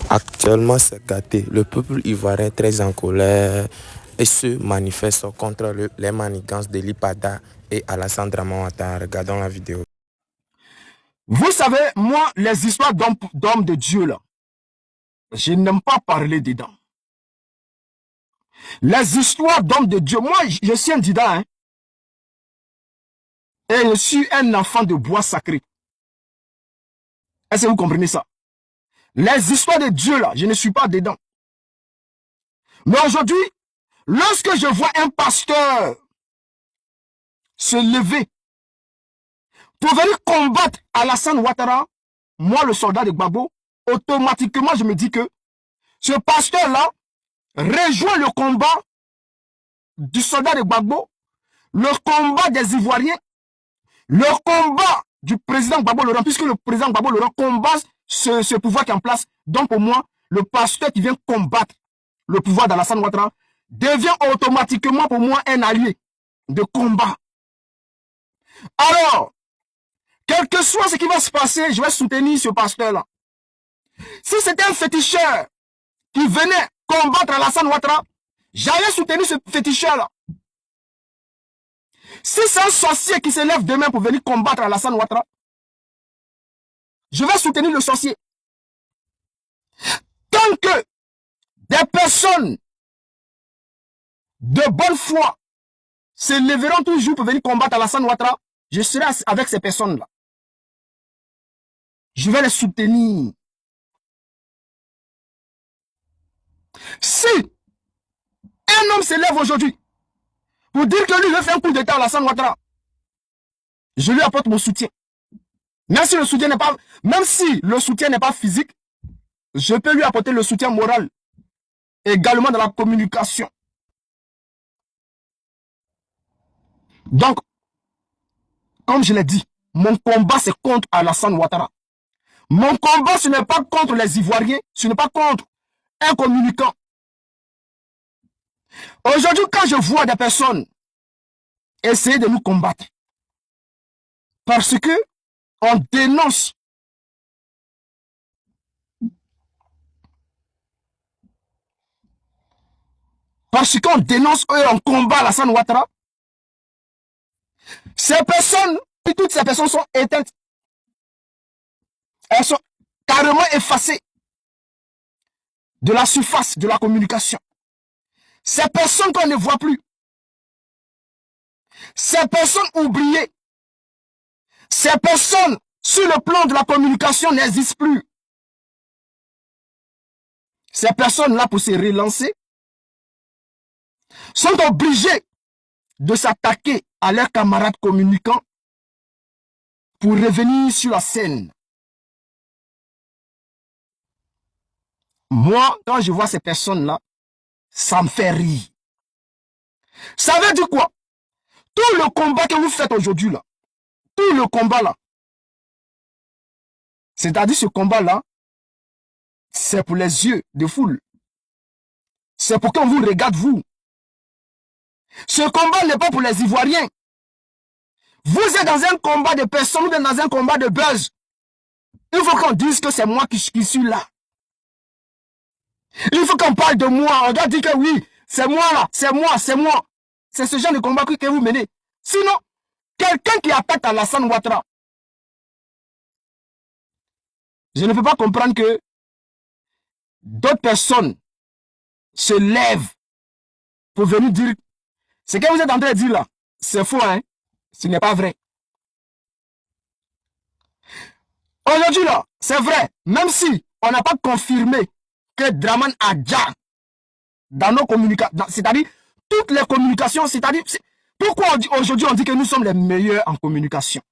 Actuellement, c'est gâté. Le peuple ivoirien est très en colère et se manifeste contre les manigances de l'IPADA et Alassane Dramane Ouattara. Regardons la vidéo. Vous savez, moi, les histoires d'hommes de Dieu, là, je n'aime pas parler dedans. Les histoires d'hommes de Dieu, moi, je suis un dida, hein, et je suis un enfant de bois sacré. Est-ce que vous comprenez ça? Les histoires de Dieu, là, je ne suis pas dedans. Mais aujourd'hui, lorsque je vois un pasteur se lever pour venir combattre Alassane Ouattara, moi, le soldat de Gbagbo, automatiquement, je me dis que ce pasteur-là rejoint le combat du soldat de Gbagbo, le combat des Ivoiriens, le combat du président Gbagbo Laurent, puisque le président Gbagbo Laurent combat ce pouvoir qui est en place. Donc, pour moi, le pasteur qui vient combattre le pouvoir d'Alassane Ouattara devient automatiquement pour moi un allié de combat. Alors, quel que soit ce qui va se passer, je vais soutenir ce pasteur-là. Si c'était un féticheur qui venait combattre Alassane Ouattara, j'allais soutenir ce féticheur-là. Si c'est un sorcier qui se lève demain pour venir combattre Alassane Ouattara, je vais soutenir le sorcier. Tant que des personnes de bonne foi se lèveront toujours pour venir combattre Alassane Ouattara, je serai avec ces personnes-là. Je vais les soutenir. Si un homme se lève aujourd'hui pour dire que lui veut faire un coup d'état à Alassane Ouattara, je lui apporte mon soutien. Même si le soutien n'est pas physique, je peux lui apporter le soutien moral. Également dans la communication. Donc, comme je l'ai dit, mon combat c'est contre Alassane Ouattara. Mon combat ce n'est pas contre les Ivoiriens, ce n'est pas contre un communicant. Aujourd'hui, quand je vois des personnes essayer de nous combattre, parce que on dénonce et on combat Alassane Ouattara, ces personnes, toutes ces personnes sont éteintes. Elles sont carrément effacées de la surface de la communication. Ces personnes qu'on ne voit plus. Ces personnes oubliées. Ces personnes, sur le plan de la communication, n'existent plus. Ces personnes-là, pour se relancer, sont obligées de s'attaquer à leurs camarades communicants pour revenir sur la scène. Moi, quand je vois ces personnes-là, ça me fait rire. Ça veut dire quoi? Tout le combat que vous faites aujourd'hui, là, tout le combat, là, c'est-à-dire ce combat-là, c'est pour les yeux de foule. C'est pour qu'on vous regarde, vous. Ce combat n'est pas pour les Ivoiriens. Vous êtes dans un combat de personnes, vous êtes dans un combat de buzz. Il faut qu'on dise que c'est moi qui suis là. Il faut qu'on parle de moi. On doit dire que oui, c'est moi là, c'est moi, c'est moi. C'est ce genre de combat que vous menez. Sinon, quelqu'un qui attaque Alassane Ouattara, je ne peux pas comprendre que d'autres personnes se lèvent pour venir dire ce que vous êtes en train de dire là, c'est faux, hein? Ce n'est pas vrai. Aujourd'hui là, c'est vrai, même si on n'a pas confirmé que Dramane Adja dans nos communications, c'est-à-dire toutes les communications, c'est-à-dire pourquoi aujourd'hui on dit que nous sommes les meilleurs en communication?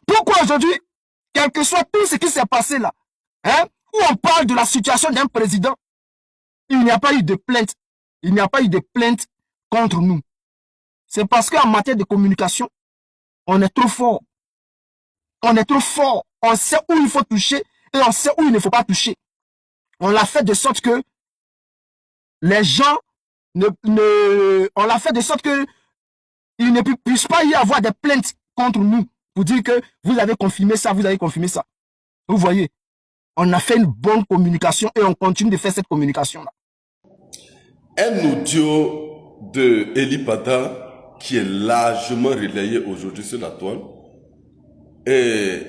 Pourquoi aujourd'hui, quel que soit tout ce qui s'est passé là, hein, où on parle de la situation d'un président, il n'y a pas eu de plainte. Il n'y a pas eu de plainte contre nous. C'est parce qu'en matière de communication, on est trop fort. On est trop fort. On sait où il faut toucher et on sait où il ne faut pas toucher. On l'a fait de sorte que les gens on l'a fait de sorte que il ne puisse pas y avoir des plaintes contre nous pour dire que vous avez confirmé ça, vous avez confirmé ça. Vous voyez. On a fait une bonne communication et on continue de faire cette communication-là. Un audio de Eli Pada qui est largement relayé aujourd'hui sur la toile. Et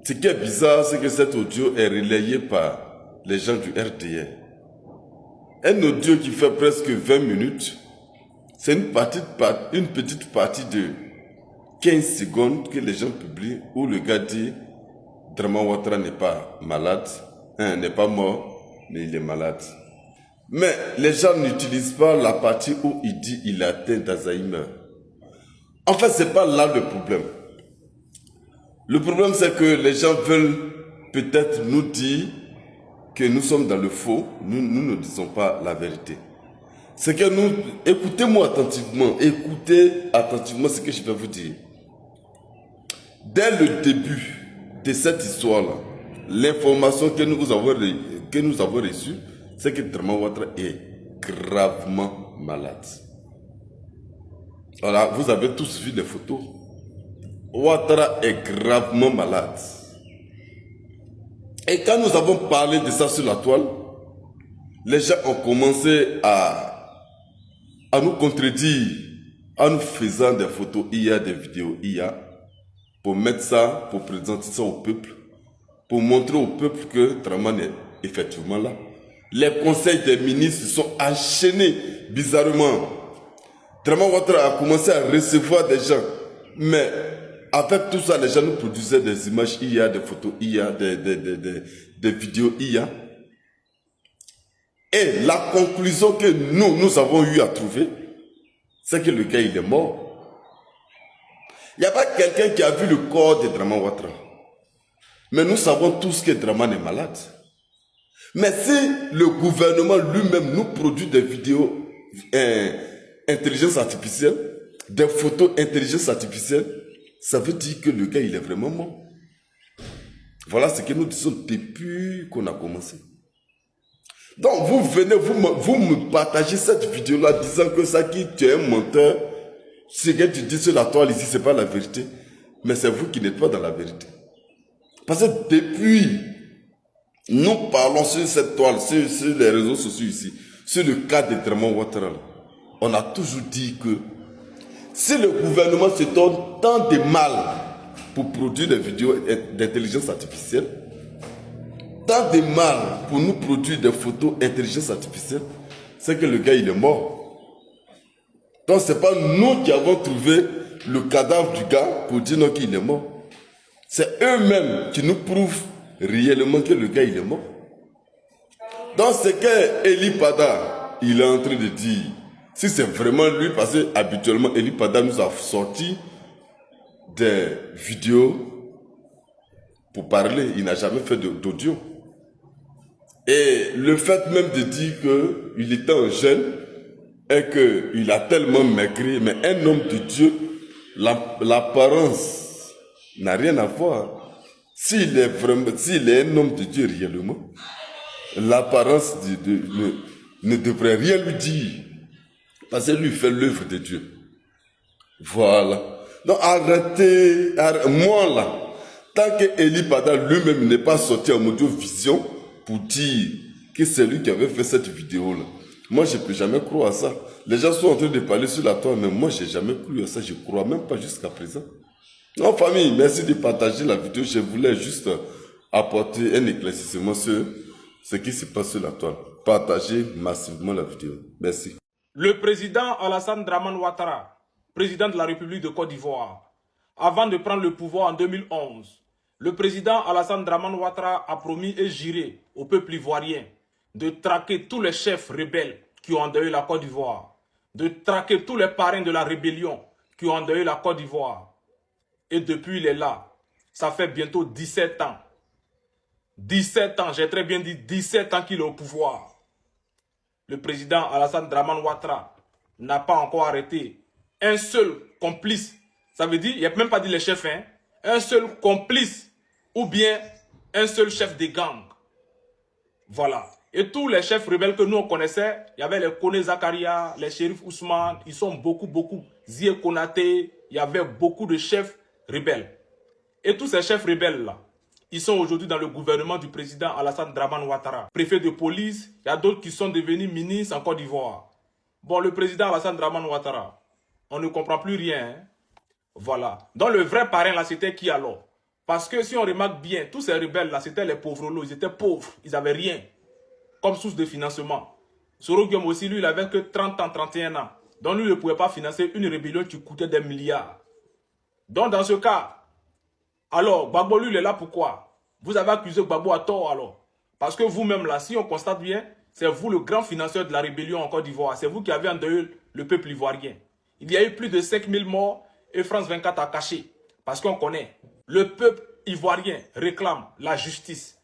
ce qui est bizarre, c'est que cet audio est relayé par les gens du RDR. Un audio qui fait presque 20 minutes. C'est une petite partie de 15 secondes que les gens publient où le gars dit Draman Ouattara n'est pas malade, n'est pas mort, mais il est malade. Mais les gens n'utilisent pas la partie où il dit il est atteint d'Alzheimer. En fait, c'est pas là le problème. Le problème, c'est que les gens veulent peut-être nous dire que nous sommes dans le faux. Nous ne disons pas la vérité. C'est que nous, écoutez-moi attentivement, écoutez attentivement ce que je vais vous dire. Dès le début de cette histoire-là, l'information que nous avons reçue, c'est que Draman Ouattara est gravement malade. Voilà, vous avez tous vu les photos. Ouattara est gravement malade. Et quand nous avons parlé de ça sur la toile, les gens ont commencé à nous contredire en nous faisant des photos IA, des vidéos IA, pour mettre ça, pour présenter ça au peuple, pour montrer au peuple que Draman est effectivement là. Les conseils des ministres sont enchaînés bizarrement. Draman Ouattara a commencé à recevoir des gens, mais avec tout ça, les gens nous produisaient des images IA, des photos IA, des vidéos IA. Et la conclusion que nous avons eu à trouver, c'est que le gars, il est mort. Il n'y a pas quelqu'un qui a vu le corps de Draman Ouattara. Mais nous savons tous que Draman est malade. Mais si le gouvernement lui-même nous produit des vidéos intelligence artificielle, des photos intelligence artificielle, ça veut dire que le gars, il est vraiment mort. Voilà ce que nous disons depuis qu'on a commencé. Donc vous venez, vous me partagez cette vidéo-là disant que ça qui tu es un menteur. Ce que tu dis sur la toile ici, ce n'est pas la vérité. Mais c'est vous qui n'êtes pas dans la vérité. Parce que depuis, nous parlons sur cette toile, sur les réseaux sociaux ici, sur le cas de Draman Ouattara, on a toujours dit que si le gouvernement se donne tant de mal pour produire des vidéos d'intelligence artificielle, tant de mal pour nous produire des photos d'intelligence artificielle, c'est que le gars, il est mort. Donc, ce n'est pas nous qui avons trouvé le cadavre du gars pour dire non qu'il est mort. C'est eux-mêmes qui nous prouvent réellement que le gars, il est mort. Donc, ce que Eli Pada, il est en train de dire, si c'est vraiment lui, parce que habituellement, Eli Pada nous a sorti des vidéos pour parler. Il n'a jamais fait d'audio. Et le fait même de dire qu'il était un jeune et qu'il a tellement maigri, mais un homme de Dieu, l'apparence n'a rien à voir. S'il est un homme de Dieu réellement, l'apparence ne devrait rien lui dire. Parce que lui fait l'œuvre de Dieu. Voilà. Donc arrêtez, moi là, tant que Eli Pada lui-même n'est pas sorti en audio vision pour dire que c'est lui qui avait fait cette vidéo-là, moi je ne peux jamais croire à ça. Les gens sont en train de parler sur la toile, mais moi je n'ai jamais cru à ça, je ne crois même pas jusqu'à présent. Non, famille, merci de partager la vidéo. Je voulais juste apporter un éclaircissement sur ce qui se passe sur la toile. Partagez massivement la vidéo. Merci. Le président Alassane Draman Ouattara, président de la République de Côte d'Ivoire, avant de prendre le pouvoir en 2011, le président Alassane Draman Ouattara a promis et juré au peuple ivoirien de traquer tous les chefs rebelles qui ont endeuillé la Côte d'Ivoire, de traquer tous les parrains de la rébellion qui ont endeuillé la Côte d'Ivoire. Et depuis, il est là. Ça fait bientôt 17 ans. 17 ans, j'ai très bien dit 17 ans qu'il est au pouvoir. Le président Alassane Draman Ouattara n'a pas encore arrêté un seul complice. Ça veut dire, il n'y a même pas dit les chefs, hein, un seul complice ou bien un seul chef de gang. Voilà. Et tous les chefs rebelles que nous on connaissait, il y avait les Kone Zakaria, les shérifs Ousmane, ils sont beaucoup. Zie Konaté, il y avait beaucoup de chefs rebelles. Et tous ces chefs rebelles-là, Ils sont aujourd'hui dans le gouvernement du président Alassane Draman Ouattara. Préfet de police, il y a d'autres qui sont devenus ministres en Côte d'Ivoire. Bon, le président Alassane Draman Ouattara, on ne comprend plus rien. Hein? Voilà. Donc le vrai parrain là, c'était qui alors? Parce que si on remarque bien, tous ces rebelles là, c'était les pauvres lots. Ils étaient pauvres, ils n'avaient rien comme source de financement. Soro Guillaume aussi, lui, il avait que 30 ans, 31 ans. Donc lui, il ne pouvait pas financer une rébellion qui coûtait des milliards. Donc dans ce cas, alors, Gbagbo, lui, il est là pourquoi? Vous avez accusé Gbagbo à tort alors. Parce que vous-même là, si on constate bien, c'est vous le grand financeur de la rébellion en Côte d'Ivoire. C'est vous qui avez endeuillé le peuple ivoirien. Il y a eu plus de 5000 morts et France 24 a caché. Parce qu'on connaît. Le peuple ivoirien réclame la justice.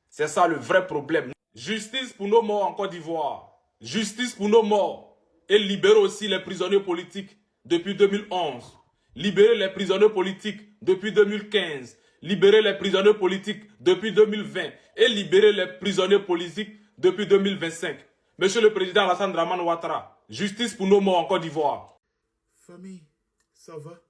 C'est ça le vrai problème. Justice pour nos morts en Côte d'Ivoire. Justice pour nos morts. Et libérer aussi les prisonniers politiques depuis 2011. Libérer les prisonniers politiques depuis 2015. Libérer les prisonniers politiques depuis 2020. Et libérer les prisonniers politiques depuis 2025. Monsieur le Président Alassane Draman Ouattara, justice pour nos morts en Côte d'Ivoire. Famille, ça va?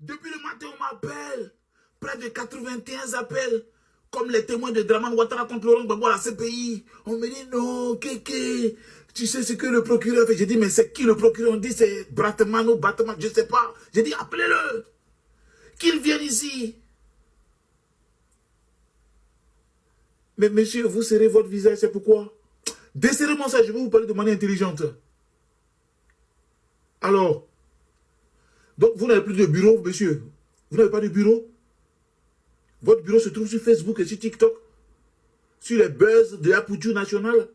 Depuis le matin, on m'appelle. Près de 81 appels. Comme les témoins de Draman Ouattara contre Laurent Gbagbo à la CPI. On me dit non, Kéké. Tu sais ce que le procureur fait? J'ai dit, mais c'est qui le procureur? On dit c'est Bratman ou Batman, je ne sais pas. J'ai dit, appelez-le. Qu'il vienne ici. Mais monsieur, vous serrez votre visage, c'est pourquoi? Desserrez-moi ça, je vais vous parler de manière intelligente. Alors, donc vous n'avez plus de bureau, monsieur. Vous n'avez pas de bureau? Votre bureau se trouve sur Facebook et sur TikTok. Sur les buzz de Apoutou National.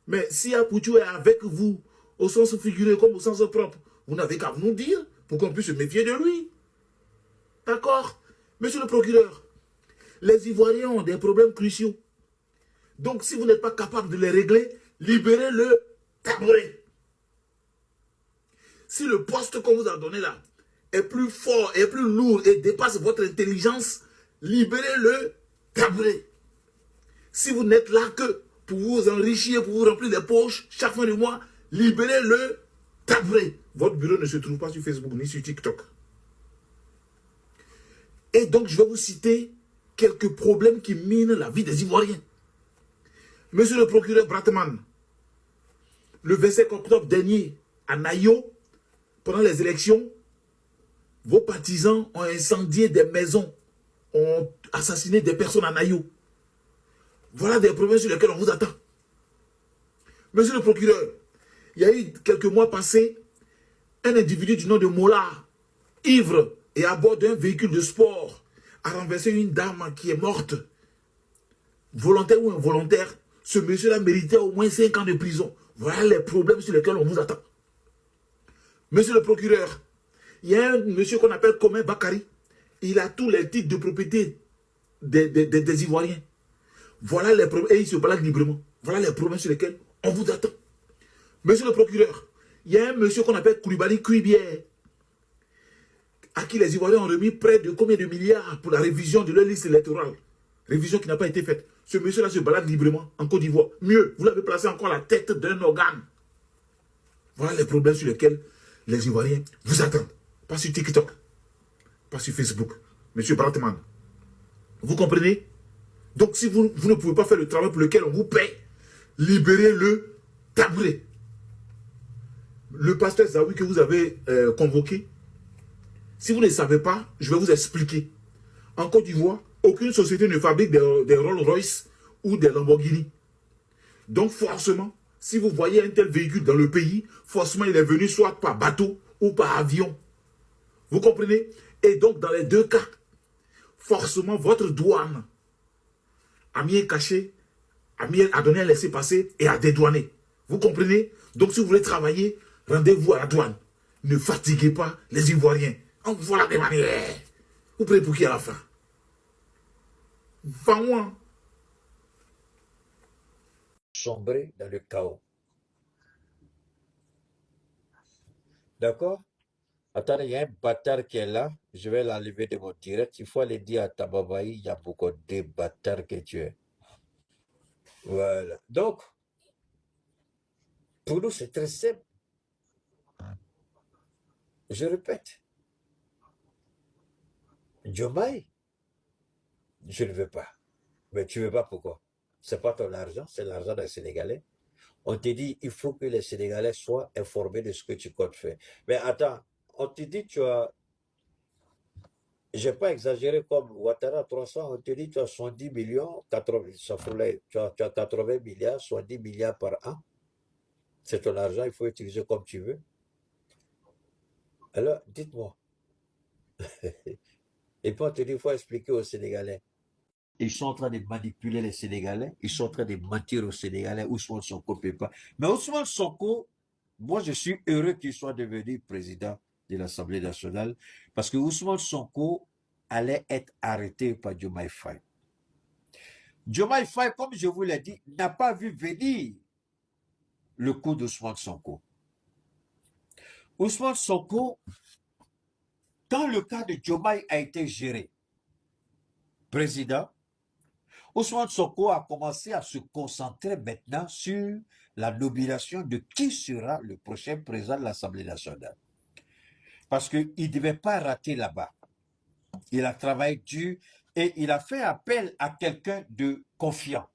Mais si Apoutou est avec vous, au sens figuré comme au sens propre, vous n'avez qu'à nous dire pour qu'on puisse se méfier de lui. D'accord? Monsieur le procureur, les Ivoiriens ont des problèmes cruciaux. Donc si vous n'êtes pas capable de les régler, libérez le tabouret. Si le poste qu'on vous a donné là est plus fort, est plus lourd et dépasse votre intelligence, libérez le tabouret. Si vous n'êtes là que pour vous enrichir, pour vous remplir les poches chaque fin du mois, libérez le tabouret. Votre bureau ne se trouve pas sur Facebook ni sur TikTok. Et donc, je vais vous citer quelques problèmes qui minent la vie des Ivoiriens. Monsieur le procureur Bratman, le 25 octobre dernier, à Nayo, pendant les élections, vos partisans ont incendié des maisons, ont assassiné des personnes à Nayo. Voilà des problèmes sur lesquels on vous attend. Monsieur le procureur, il y a eu quelques mois passés, un individu du nom de Mola, ivre et à bord d'un véhicule de sport, a renversé une dame qui est morte. Volontaire ou involontaire, ce monsieur-là méritait au moins 5 ans de prison. Voilà les problèmes sur lesquels on vous attend. Monsieur le procureur, il y a un monsieur qu'on appelle Comé Bakari. Il a tous les titres de propriété des Ivoiriens. Voilà les problèmes. Et il se balade librement. Voilà les problèmes sur lesquels on vous attend. Monsieur le procureur, il y a un monsieur qu'on appelle Koulibaly Kuibière, à qui les Ivoiriens ont remis près de combien de milliards pour la révision de leur liste électorale. Révision qui n'a pas été faite. Ce monsieur-là se balade librement en Côte d'Ivoire. Mieux, vous l'avez placé encore à la tête d'un organe. Voilà les problèmes sur lesquels les Ivoiriens vous attendent. Pas sur TikTok, pas sur Facebook. Monsieur Bratman, vous comprenez? Donc si vous ne pouvez pas faire le travail pour lequel on vous paie, libérez le tabouret. Le pasteur Zawi que vous avez convoqué, si vous ne savez pas, je vais vous expliquer. En Côte d'Ivoire, aucune société ne fabrique des Rolls-Royce ou des Lamborghini. Donc forcément, si vous voyez un tel véhicule dans le pays, forcément il est venu soit par bateau ou par avion. Vous comprenez? Et donc dans les deux cas, forcément votre douane a mis un cachet, a donné un laissez-passer et a dédouané. Vous comprenez? Donc si vous voulez travailler, rendez-vous à la douane. Ne fatiguez pas les Ivoiriens. On voilà des manières. Vous prenez pour qui à la fin? Va-moi. Sombrer dans le chaos. D'accord? Attendez, il y a un bâtard qui est là. Je vais l'enlever de mon direct. Il faut aller dire à Tababaï, il y a beaucoup de bâtards que tu es. Voilà. Donc, pour nous, c'est très simple. Je répète. Diomaye Je ne veux pas. Mais tu veux pas pourquoi? C'est pas ton argent, c'est l'argent des Sénégalais. On te dit, il faut que les Sénégalais soient informés de ce que tu comptes faire. Mais attends, on te dit, j'ai pas exagéré comme Ouattara 300, on te dit, tu as 70 millions, 80, ça fout tu as 80 milliards, 70 milliards par an. C'est ton argent, il faut utiliser comme tu veux. Alors, dites-moi. Et puis on te dit, il faut expliquer aux Sénégalais. Ils sont en train de manipuler les Sénégalais, ils sont en train de mentir aux Sénégalais. Ousmane Sonko ne peut pas. Mais Ousmane Sonko, moi je suis heureux qu'il soit devenu président de l'Assemblée nationale parce que Ousmane Sonko allait être arrêté par Diomaye Faye. Diomaye Faye, comme je vous l'ai dit, n'a pas vu venir le coup d'Ousmane Sonko. Ousmane Sonko, quand le cas de Diomaye a été géré, président, Ousmane Sonko a commencé à se concentrer maintenant sur la nomination de qui sera le prochain président de l'Assemblée nationale. Parce qu'il ne devait pas rater là-bas. Il a travaillé dur et il a fait appel à quelqu'un de confiant,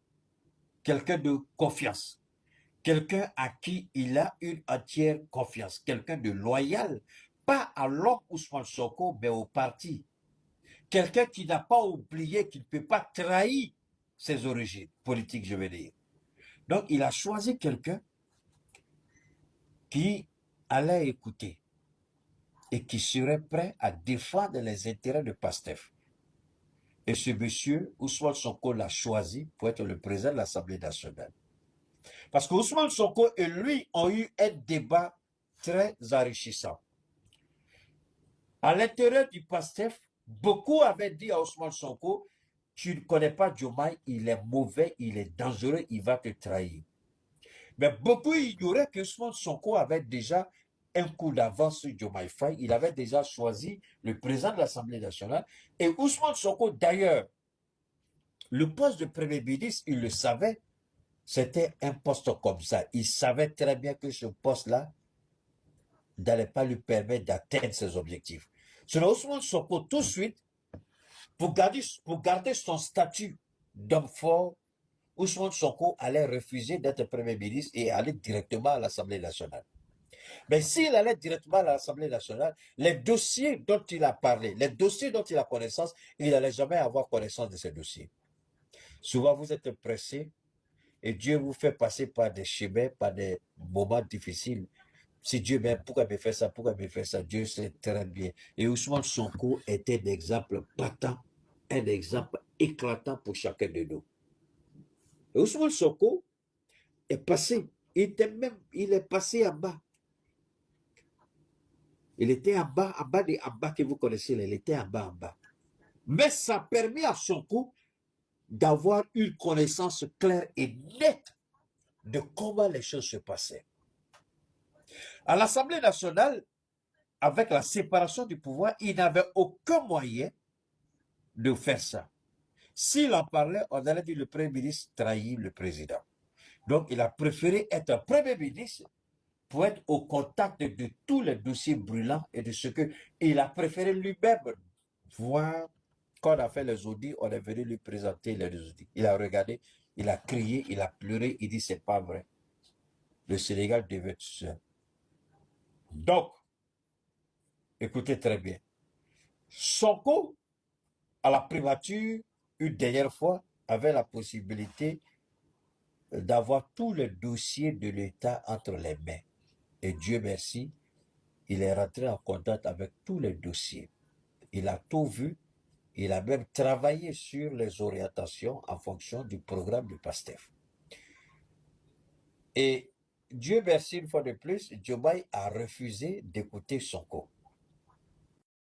quelqu'un de confiance, quelqu'un à qui il a une entière confiance, quelqu'un de loyal, pas à l'homme Ousmane Sonko, mais au parti. Quelqu'un qui n'a pas oublié qu'il ne peut pas trahir ses origines politiques, je veux dire. Donc, il a choisi quelqu'un qui allait écouter et qui serait prêt à défendre les intérêts de PASTEF. Et ce monsieur, Ousmane Sonko l'a choisi pour être le président de l'Assemblée nationale. Parce que Ousmane Sonko et lui ont eu un débat très enrichissant. À l'intérieur du PASTEF, beaucoup avaient dit à Ousmane Sonko, tu ne connais pas Diomaye, il est mauvais, il est dangereux, il va te trahir. Mais beaucoup ignoraient que Ousmane Sonko avait déjà un coup d'avance sur Diomaye Faye. Il avait déjà choisi le président de l'Assemblée nationale. Et Ousmane Sonko, d'ailleurs, le poste de Premier ministre, il le savait, c'était un poste comme ça. Il savait très bien que ce poste-là n'allait pas lui permettre d'atteindre ses objectifs. Selon Ousmane Sonko, tout de suite, pour garder son statut d'homme fort, Ousmane Sonko allait refuser d'être Premier ministre et aller directement à l'Assemblée nationale. Mais s'il allait directement à l'Assemblée nationale, les dossiers dont il a parlé, les dossiers dont il a connaissance, il n'allait jamais avoir connaissance de ces dossiers. Souvent, vous êtes pressé et Dieu vous fait passer par des chemins, par des moments difficiles. Si Dieu m'aime, pourquoi me fait ça, pourquoi me fait ça, Dieu sait très bien. Et Ousmane Sonko était un exemple patent, un exemple éclatant pour chacun de nous. Et Ousmane Sonko est passé, il est passé en bas. Il était en bas que vous connaissez, il était en bas. Mais ça a permis à Sonko d'avoir une connaissance claire et nette de comment les choses se passaient. À l'Assemblée nationale, avec la séparation du pouvoir, il n'avait aucun moyen de faire ça. S'il en parlait, on allait dire le Premier ministre trahit le président. Donc, il a préféré être un Premier ministre pour être au contact de tous les dossiers brûlants et de ce que il a préféré lui-même voir. Quand on a fait les audits, on est venu lui présenter les audits. Il a regardé, il a crié, il a pleuré, il dit c'est pas vrai. Le Sénégal devait être seul. Donc, écoutez très bien. Sonko, à la primature, une dernière fois, avait la possibilité d'avoir tous les dossiers de l'État entre les mains. Et Dieu merci, il est rentré en contact avec tous les dossiers. Il a tout vu. Il a même travaillé sur les orientations en fonction du programme du PASTEF. Et Dieu merci une fois de plus, Diomaye a refusé d'écouter Sonko.